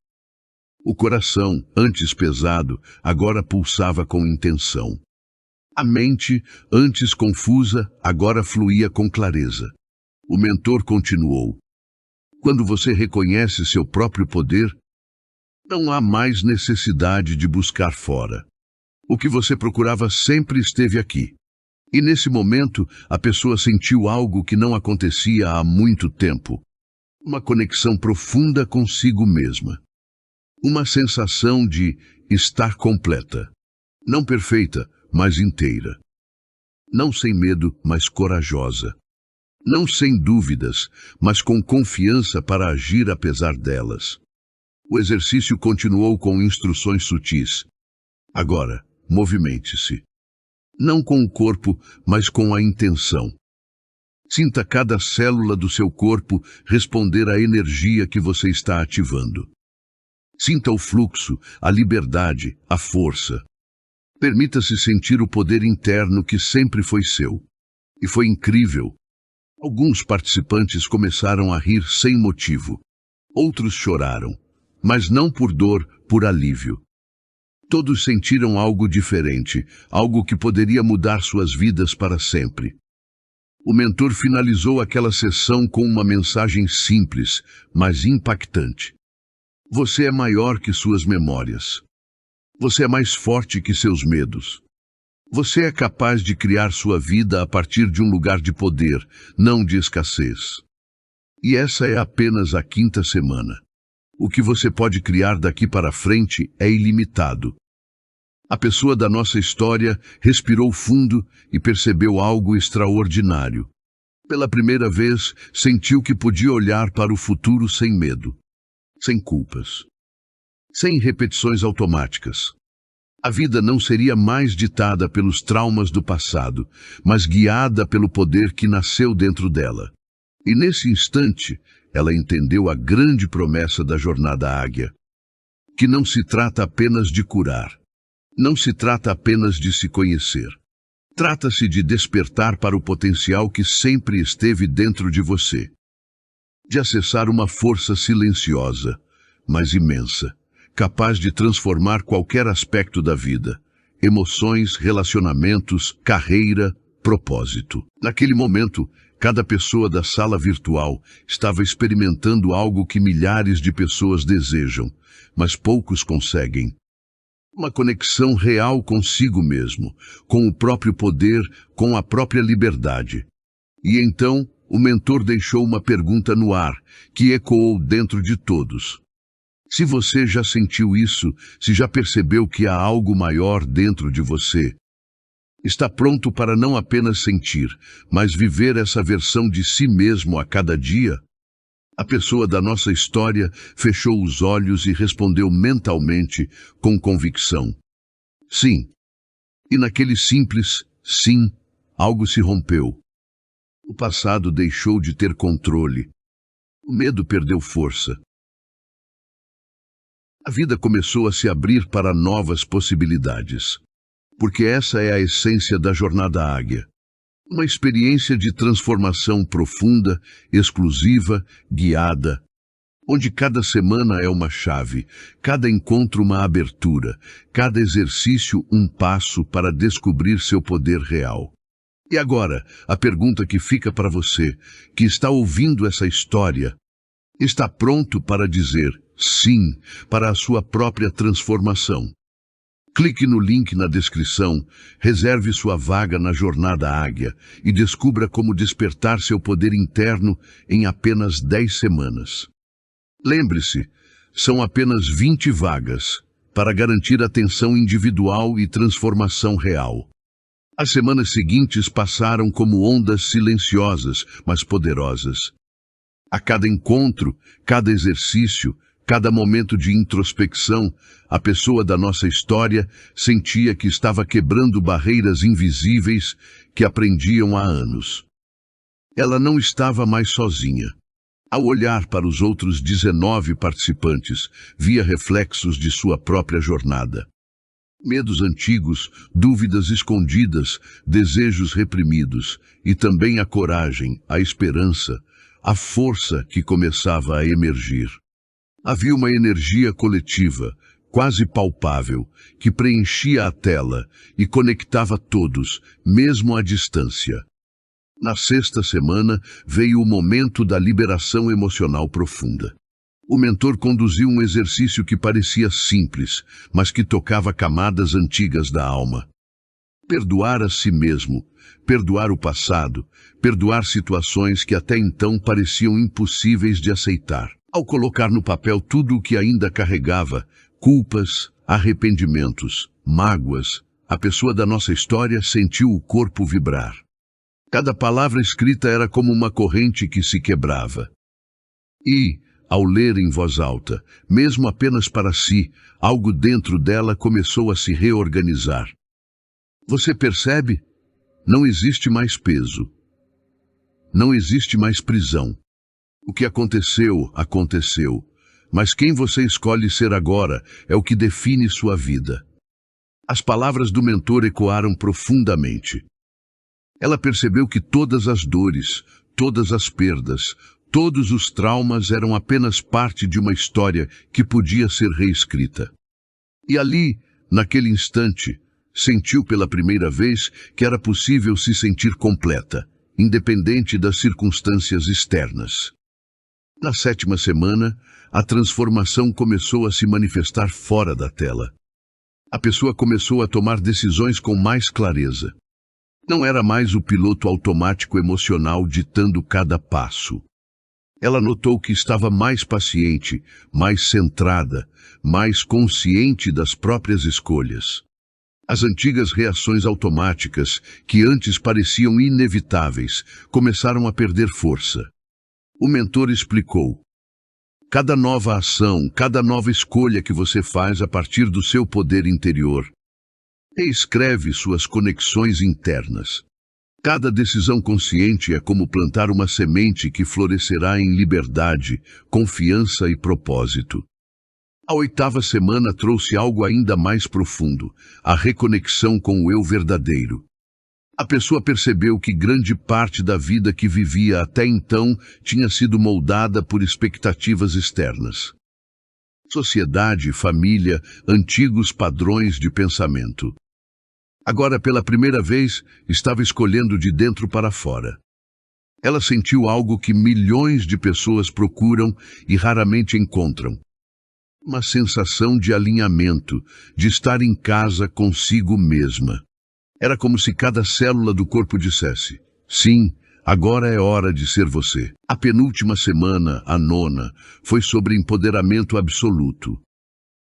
O coração, antes pesado, agora pulsava com intenção. A mente, antes confusa, agora fluía com clareza. O mentor continuou. Quando você reconhece seu próprio poder, não há mais necessidade de buscar fora. O que você procurava sempre esteve aqui. E nesse momento, a pessoa sentiu algo que não acontecia há muito tempo. Uma conexão profunda consigo mesma. Uma sensação de estar completa. Não perfeita, mas inteira. Não sem medo, mas corajosa. Não sem dúvidas, mas com confiança para agir apesar delas. O exercício continuou com instruções sutis. Agora, movimente-se. Não com o corpo, mas com a intenção. Sinta cada célula do seu corpo responder à energia que você está ativando. Sinta o fluxo, a liberdade, a força. Permita-se sentir o poder interno que sempre foi seu. E foi incrível. Alguns participantes começaram a rir sem motivo. Outros choraram, mas não por dor, por alívio. Todos sentiram algo diferente, algo que poderia mudar suas vidas para sempre. O mentor finalizou aquela sessão com uma mensagem simples, mas impactante. Você é maior que suas memórias. Você é mais forte que seus medos. Você é capaz de criar sua vida a partir de um lugar de poder, não de escassez. E essa é apenas a 5ª semana. O que você pode criar daqui para frente é ilimitado. A pessoa da nossa história respirou fundo e percebeu algo extraordinário. Pela primeira vez, sentiu que podia olhar para o futuro sem medo, sem culpas, sem repetições automáticas. A vida não seria mais ditada pelos traumas do passado, mas guiada pelo poder que nasceu dentro dela. E nesse instante, ela entendeu a grande promessa da Jornada Águia, que não se trata apenas de curar, não se trata apenas de se conhecer. Trata-se de despertar para o potencial que sempre esteve dentro de você, de acessar uma força silenciosa, mas imensa, capaz de transformar qualquer aspecto da vida, emoções, relacionamentos, carreira, propósito. Naquele momento, cada pessoa da sala virtual estava experimentando algo que milhares de pessoas desejam, mas poucos conseguem. Uma conexão real consigo mesmo, com o próprio poder, com a própria liberdade. E então, o mentor deixou uma pergunta no ar, que ecoou dentro de todos. Se você já sentiu isso, se já percebeu que há algo maior dentro de você, está pronto para não apenas sentir, mas viver essa versão de si mesmo a cada dia? A pessoa da nossa história fechou os olhos e respondeu mentalmente, com convicção. Sim. E naquele simples sim, algo se rompeu. O passado deixou de ter controle. O medo perdeu força. A vida começou a se abrir para novas possibilidades. Porque essa é a essência da Jornada Águia. Uma experiência de transformação profunda, exclusiva, guiada, onde cada semana é uma chave, cada encontro uma abertura, cada exercício um passo para descobrir seu poder real. E agora, a pergunta que fica para você, que está ouvindo essa história, está pronto para dizer sim para a sua própria transformação? Clique no link na descrição, reserve sua vaga na Jornada Águia e descubra como despertar seu poder interno em apenas 10 semanas. Lembre-se, são apenas 20 vagas para garantir atenção individual e transformação real. As semanas seguintes passaram como ondas silenciosas, mas poderosas. A cada encontro, cada exercício, cada momento de introspecção, a pessoa da nossa história sentia que estava quebrando barreiras invisíveis que aprendiam há anos. Ela não estava mais sozinha. Ao olhar para os outros 19 participantes, via reflexos de sua própria jornada. Medos antigos, dúvidas escondidas, desejos reprimidos, e também a coragem, a esperança, a força que começava a emergir. Havia uma energia coletiva, quase palpável, que preenchia a tela e conectava todos, mesmo à distância. Na 6ª semana, veio o momento da liberação emocional profunda. O mentor conduziu um exercício que parecia simples, mas que tocava camadas antigas da alma. Perdoar a si mesmo, perdoar o passado, perdoar situações que até então pareciam impossíveis de aceitar. Ao colocar no papel tudo o que ainda carregava, culpas, arrependimentos, mágoas, a pessoa da nossa história sentiu o corpo vibrar. Cada palavra escrita era como uma corrente que se quebrava. E, ao ler em voz alta, mesmo apenas para si, algo dentro dela começou a se reorganizar. Você percebe? Não existe mais peso. Não existe mais prisão. O que aconteceu, aconteceu. Mas quem você escolhe ser agora é o que define sua vida. As palavras do mentor ecoaram profundamente. Ela percebeu que todas as dores, todas as perdas, todos os traumas eram apenas parte de uma história que podia ser reescrita. E ali, naquele instante, sentiu pela primeira vez que era possível se sentir completa, independente das circunstâncias externas. Na 7ª semana, a transformação começou a se manifestar fora da tela. A pessoa começou a tomar decisões com mais clareza. Não era mais o piloto automático emocional ditando cada passo. Ela notou que estava mais paciente, mais centrada, mais consciente das próprias escolhas. As antigas reações automáticas, que antes pareciam inevitáveis, começaram a perder força. O mentor explicou: cada nova ação, cada nova escolha que você faz a partir do seu poder interior, reescreve suas conexões internas. Cada decisão consciente é como plantar uma semente que florescerá em liberdade, confiança e propósito. A 8ª semana trouxe algo ainda mais profundo, a reconexão com o eu verdadeiro. A pessoa percebeu que grande parte da vida que vivia até então tinha sido moldada por expectativas externas. Sociedade, família, antigos padrões de pensamento. Agora, pela primeira vez, estava escolhendo de dentro para fora. Ela sentiu algo que milhões de pessoas procuram e raramente encontram. Uma sensação de alinhamento, de estar em casa consigo mesma. Era como se cada célula do corpo dissesse: sim, agora é hora de ser você. A penúltima semana, a 9ª, foi sobre empoderamento absoluto.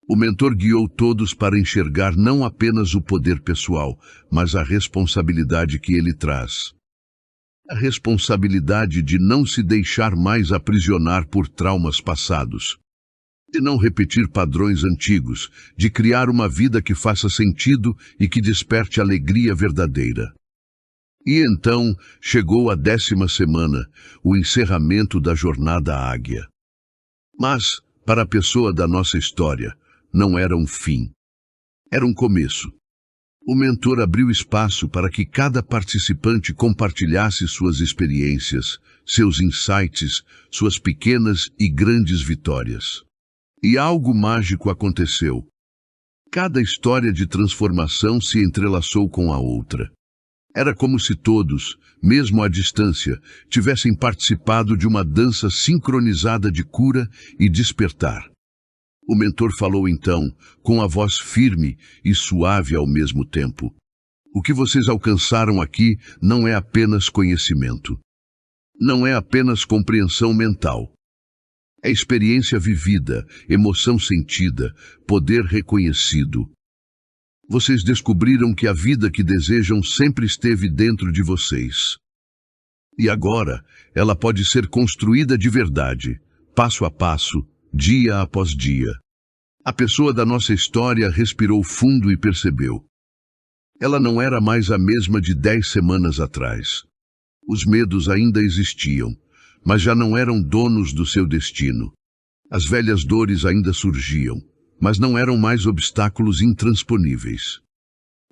O mentor guiou todos para enxergar não apenas o poder pessoal, mas a responsabilidade que ele traz. A responsabilidade de não se deixar mais aprisionar por traumas passados. De não repetir padrões antigos, de criar uma vida que faça sentido e que desperte alegria verdadeira. E então chegou a 10ª semana, o encerramento da jornada Águia. Mas, para a pessoa da nossa história, não era um fim. Era um começo. O mentor abriu espaço para que cada participante compartilhasse suas experiências, seus insights, suas pequenas e grandes vitórias. E algo mágico aconteceu. Cada história de transformação se entrelaçou com a outra. Era como se todos, mesmo à distância, tivessem participado de uma dança sincronizada de cura e despertar. O mentor falou então, com a voz firme e suave ao mesmo tempo: o que vocês alcançaram aqui não é apenas conhecimento. Não é apenas compreensão mental. É experiência vivida, emoção sentida, poder reconhecido. Vocês descobriram que a vida que desejam sempre esteve dentro de vocês. E agora, ela pode ser construída de verdade, passo a passo, dia após dia. A pessoa da nossa história respirou fundo e percebeu. Ela não era mais a mesma de 10 semanas atrás. Os medos ainda existiam, mas já não eram donos do seu destino. As velhas dores ainda surgiam, mas não eram mais obstáculos intransponíveis.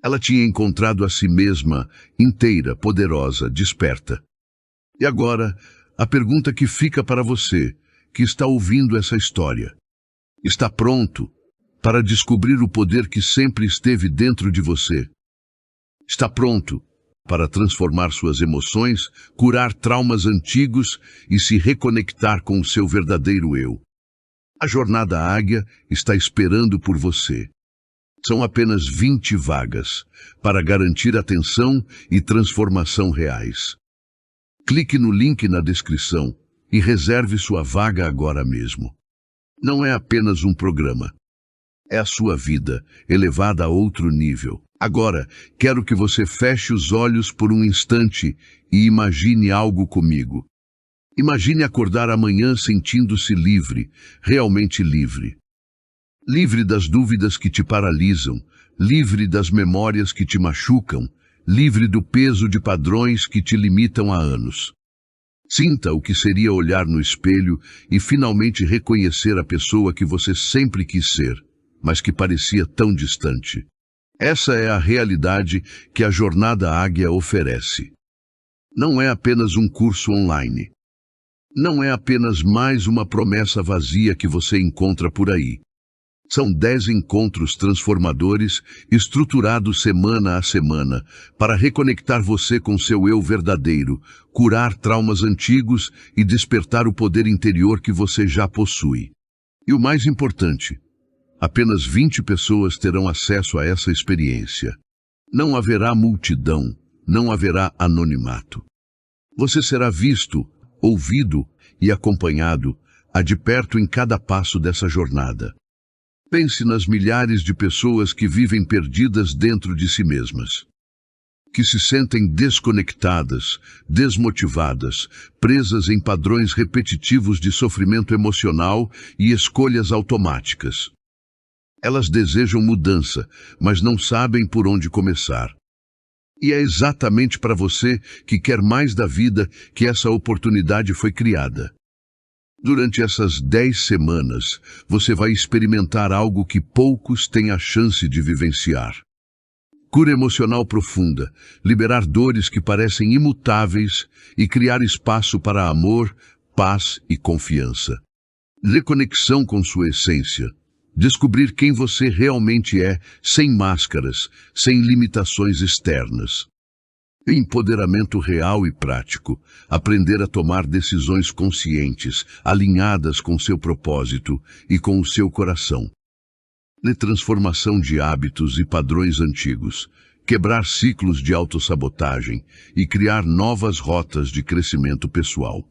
Ela tinha encontrado a si mesma, inteira, poderosa, desperta. E agora, a pergunta que fica para você, que está ouvindo essa história: está pronto para descobrir o poder que sempre esteve dentro de você? Está pronto para transformar suas emoções, curar traumas antigos e se reconectar com o seu verdadeiro eu? A jornada Águia está esperando por você. São apenas 20 vagas para garantir atenção e transformação reais. Clique no link na descrição e reserve sua vaga agora mesmo. Não é apenas um programa. É a sua vida, elevada a outro nível. Agora, quero que você feche os olhos por um instante e imagine algo comigo. Imagine acordar amanhã sentindo-se livre, realmente livre. Livre das dúvidas que te paralisam, livre das memórias que te machucam, livre do peso de padrões que te limitam há anos. Sinta o que seria olhar no espelho e finalmente reconhecer a pessoa que você sempre quis ser, mas que parecia tão distante. Essa é a realidade que a Jornada Águia oferece. Não é apenas um curso online. Não é apenas mais uma promessa vazia que você encontra por aí. São 10 encontros transformadores, estruturados semana a semana, para reconectar você com seu eu verdadeiro, curar traumas antigos e despertar o poder interior que você já possui. E o mais importante, apenas 20 pessoas terão acesso a essa experiência. Não haverá multidão, não haverá anonimato. Você será visto, ouvido e acompanhado, de perto em cada passo dessa jornada. Pense nas milhares de pessoas que vivem perdidas dentro de si mesmas, que se sentem desconectadas, desmotivadas, presas em padrões repetitivos de sofrimento emocional e escolhas automáticas. Elas desejam mudança, mas não sabem por onde começar. E é exatamente para você que quer mais da vida que essa oportunidade foi criada. Durante essas 10 semanas, você vai experimentar algo que poucos têm a chance de vivenciar. Cura emocional profunda, liberar dores que parecem imutáveis e criar espaço para amor, paz e confiança. Reconexão com sua essência. Descobrir quem você realmente é, sem máscaras, sem limitações externas. Empoderamento real e prático. Aprender a tomar decisões conscientes, alinhadas com seu propósito e com o seu coração. Transformação de hábitos e padrões antigos. Quebrar ciclos de autossabotagem e criar novas rotas de crescimento pessoal.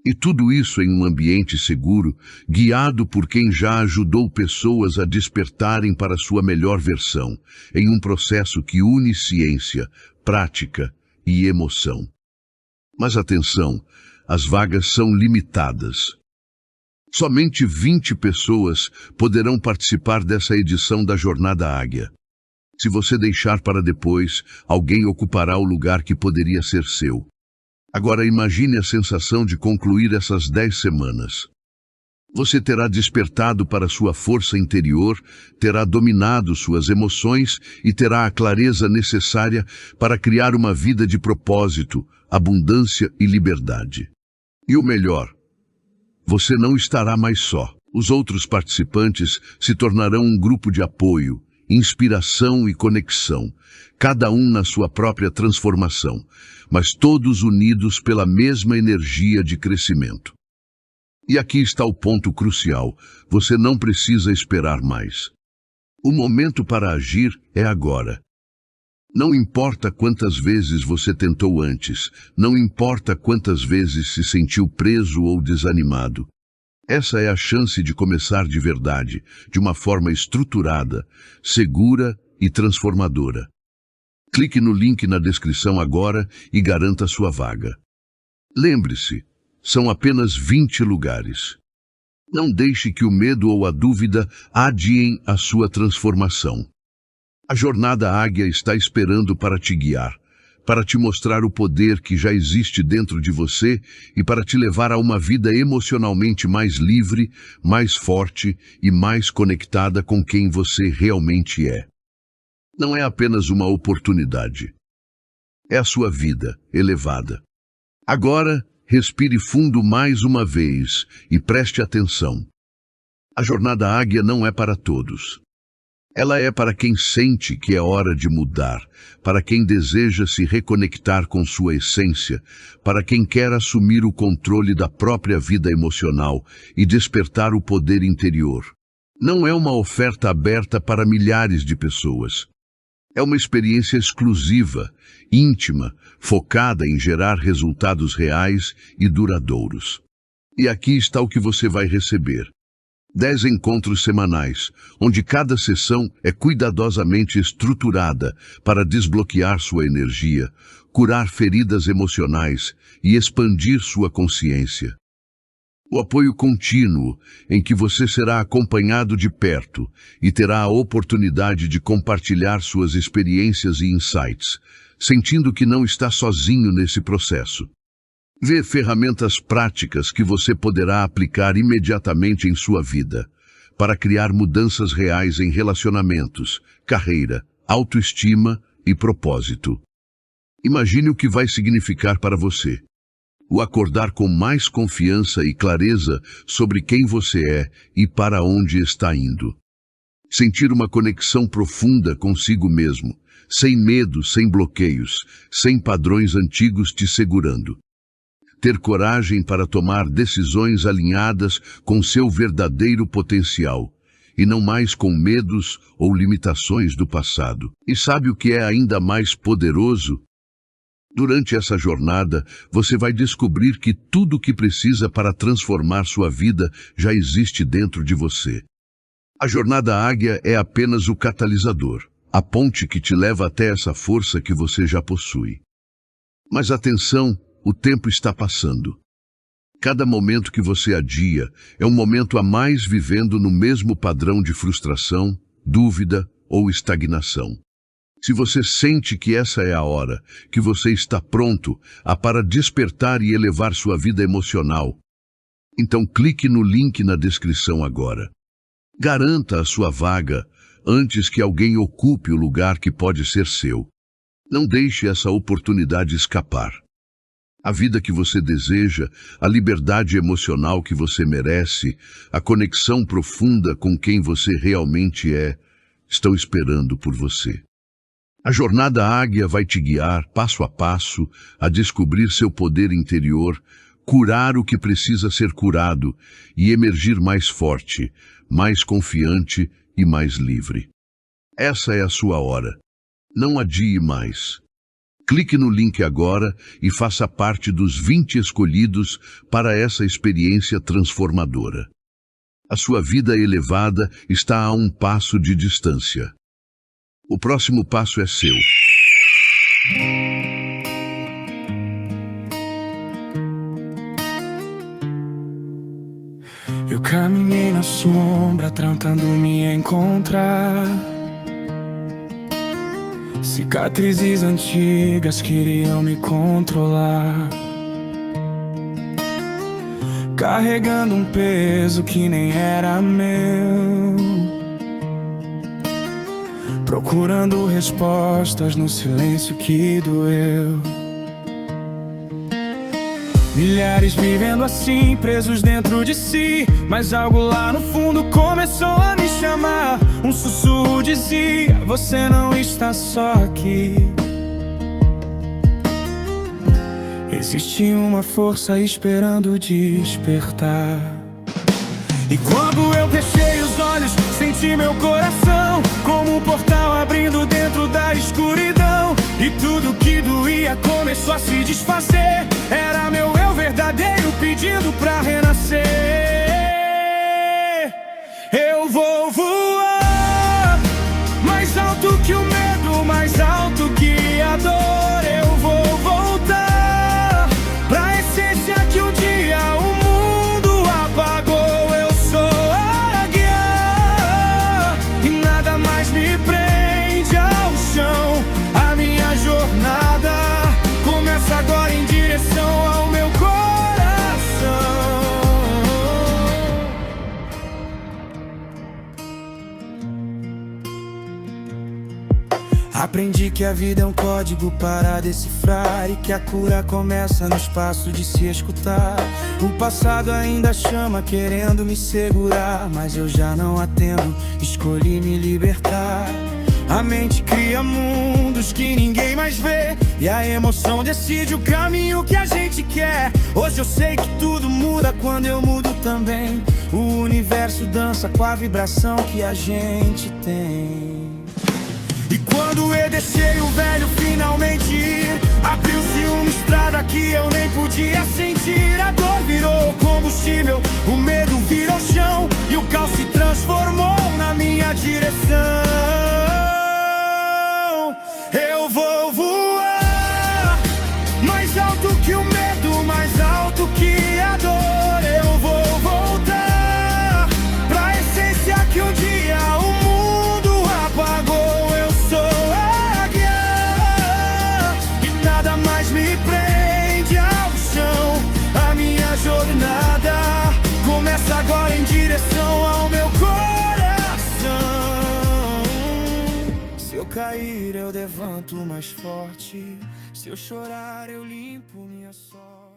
E tudo isso em um ambiente seguro, guiado por quem já ajudou pessoas a despertarem para sua melhor versão, em um processo que une ciência, prática e emoção. Mas atenção, as vagas são limitadas. Somente 20 pessoas poderão participar dessa edição da Jornada Águia. Se você deixar para depois, alguém ocupará o lugar que poderia ser seu. Agora imagine a sensação de concluir essas 10 semanas. Você terá despertado para sua força interior, terá dominado suas emoções e terá a clareza necessária para criar uma vida de propósito, abundância e liberdade. E o melhor, você não estará mais só. Os outros participantes se tornarão um grupo de apoio, inspiração e conexão, cada um na sua própria transformação, mas todos unidos pela mesma energia de crescimento. E aqui está o ponto crucial, você não precisa esperar mais. O momento para agir é agora. Não importa quantas vezes você tentou antes, não importa quantas vezes se sentiu preso ou desanimado. Essa é a chance de começar de verdade, de uma forma estruturada, segura e transformadora. Clique no link na descrição agora e garanta sua vaga. Lembre-se, são apenas 20 lugares. Não deixe que o medo ou a dúvida adiem a sua transformação. A Jornada Águia está esperando para te guiar, para te mostrar o poder que já existe dentro de você e para te levar a uma vida emocionalmente mais livre, mais forte e mais conectada com quem você realmente é. Não é apenas uma oportunidade. É a sua vida elevada. Agora, respire fundo mais uma vez e preste atenção. A Jornada Águia não é para todos. Ela é para quem sente que é hora de mudar, para quem deseja se reconectar com sua essência, para quem quer assumir o controle da própria vida emocional e despertar o poder interior. Não é uma oferta aberta para milhares de pessoas. É uma experiência exclusiva, íntima, focada em gerar resultados reais e duradouros. E aqui está o que você vai receber. 10 encontros semanais, onde cada sessão é cuidadosamente estruturada para desbloquear sua energia, curar feridas emocionais e expandir sua consciência. O apoio contínuo, em que você será acompanhado de perto e terá a oportunidade de compartilhar suas experiências e insights, sentindo que não está sozinho nesse processo. Vê ferramentas práticas que você poderá aplicar imediatamente em sua vida, para criar mudanças reais em relacionamentos, carreira, autoestima e propósito. Imagine o que vai significar para você. O acordar com mais confiança e clareza sobre quem você é e para onde está indo. Sentir uma conexão profunda consigo mesmo, sem medo, sem bloqueios, sem padrões antigos te segurando. Ter coragem para tomar decisões alinhadas com seu verdadeiro potencial, e não mais com medos ou limitações do passado. E sabe o que é ainda mais poderoso? Durante essa jornada, você vai descobrir que tudo o que precisa para transformar sua vida já existe dentro de você. A jornada Águia é apenas o catalisador, a ponte que te leva até essa força que você já possui. Mas atenção, o tempo está passando. Cada momento que você adia é um momento a mais vivendo no mesmo padrão de frustração, dúvida ou estagnação. Se você sente que essa é a hora, que você está pronto para despertar e elevar sua vida emocional, então clique no link na descrição agora. Garanta a sua vaga antes que alguém ocupe o lugar que pode ser seu. Não deixe essa oportunidade escapar. A vida que você deseja, a liberdade emocional que você merece, a conexão profunda com quem você realmente é, estão esperando por você. A jornada Águia vai te guiar, passo a passo, a descobrir seu poder interior, curar o que precisa ser curado e emergir mais forte, mais confiante e mais livre. Essa é a sua hora. Não adie mais. Clique no link agora e faça parte dos 20 escolhidos para essa experiência transformadora. A sua vida elevada está a um passo de distância. O próximo passo é seu. Eu caminhei na sombra tentando me encontrar. Cicatrizes antigas queriam me controlar, carregando um peso que nem era meu, procurando respostas no silêncio que doeu. Milhares vivendo assim, presos dentro de si, mas algo lá no fundo começou a me chamar. Um sussurro dizia: você não está só aqui. Existe uma força esperando despertar. E quando eu fechei os olhos, senti meu coração como um portal abrindo dentro da escuridão. E tudo que doía começou a se desfazer. Era meu eu verdadeiro pedindo pra renascer. Eu vou voar mais alto que o medo, mais alto que a dor. Eu vou voltar pra essência que um dia o mundo apagou. Eu sou águia e nada mais me prende ao chão. A minha jornada começa agora em direção ao meu coração. Aprendi que a vida é um código para decifrar e que a cura começa no espaço de se escutar. O passado ainda chama querendo me segurar, mas eu já não atendo, escolhi me libertar. A mente cria mundos que ninguém mais vê, e a emoção decide o caminho que a gente quer. Hoje eu sei que tudo muda quando eu mudo também. O universo dança com a vibração que a gente tem. E quando eu deixei o velho finalmente ir, abriu-se uma estrada que eu nem podia sentir. A dor virou combustível, o medo virou chão, e o caos se transformou na minha direção. Eu vou voar mais alto que o medo, mais alto que a dor. Eu vou voltar pra essência que um dia o mundo apagou. Eu sou águia e nada mais me prende ao chão. A minha jornada começa agora em direção ao meu coração. Se eu cair, eu levanto mais forte. Se eu chorar, eu limpo minha sorte.